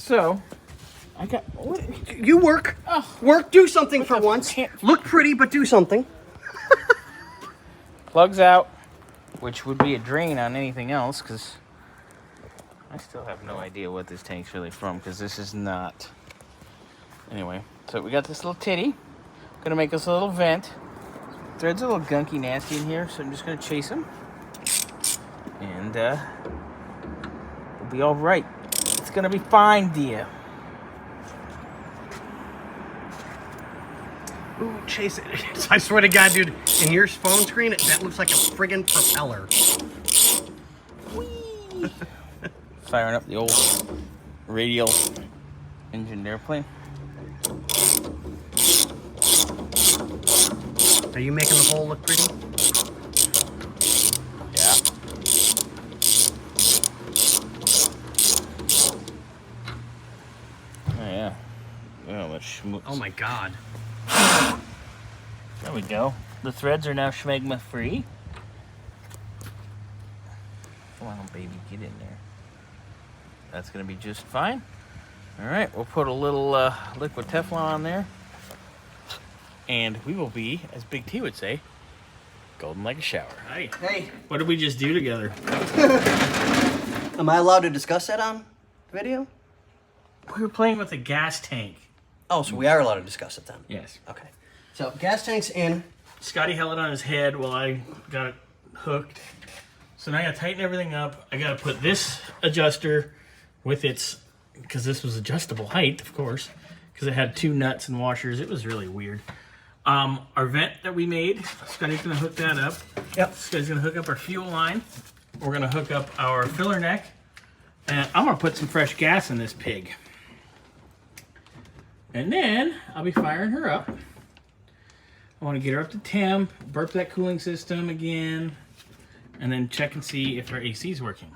So, I got... You work. Oh. Work, do something for once. Look pretty, but do something. Plugs out, which would be a drain on anything else, because I still have no idea what this tank's really from, because this is not... Anyway, so we got this little titty. Gonna make us a little vent. Thread's a little gunky nasty in here, so I'm just gonna chase him. And we'll be all right. It's gonna be fine, dear. Ooh, chase it. I swear to God, dude, in your phone screen, that looks like a friggin' propeller. Whee! Firing up the old radial engine airplane. Are you making the hole look pretty? Yeah. Oh, yeah. Oh, let's schmooze. Oh my God. There we go. The threads are now schmegma free. Come on, baby, get in there. That's gonna be just fine. All right, we'll put a little liquid Teflon on there. And we will be, as Big T would say, golden like a shower. Hi. Hey. What did we just do together? Am I allowed to discuss that on video? We were playing with a gas tank. Oh, so we are allowed to discuss it then? Yes. Okay. So, gas tank's in. Scotty held it on his head while I got it hooked. So now I gotta tighten everything up. I gotta put this adjuster with its, because this was adjustable height, of course, because it had 2 nuts and washers. It was really weird. Our vent that we made, Scotty's gonna hook that up. Yep. Scotty's gonna hook up our fuel line. We're gonna hook up our filler neck. And I'm gonna put some fresh gas in this pig. And then I'll be firing her up. I want to get her up to temp, burp that cooling system again, and then check and see if our AC is working.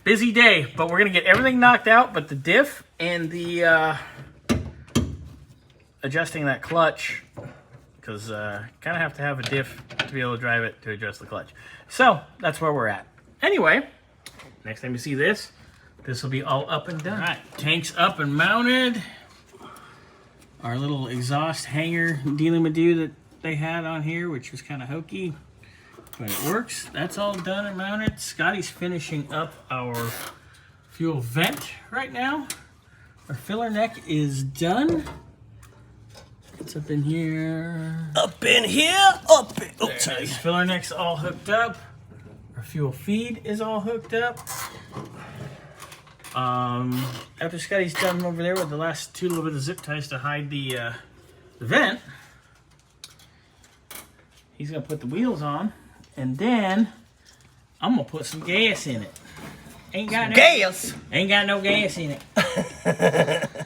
Busy day, but we're going to get everything knocked out but the diff and the adjusting that clutch, because kind of have to have a diff to be able to drive it to adjust the clutch. So that's where we're at. Anyway, next time you see this, this will be all up and done. All right, tank's up and mounted. Our little exhaust hanger dealy-ma-doo that they had on here, which was kind of hokey, but it works. That's all done and mounted. Scotty's finishing up our fuel vent right now. Our filler neck is done. It's up in here. Up in here, up in... Oh, sorry. Filler neck's all hooked up. Our fuel feed is all hooked up. After Scotty's done over there with the last 2 little bit of zip ties to hide the vent, he's gonna put the wheels on, and then I'm gonna put some gas in it. Ain't got no gas in it.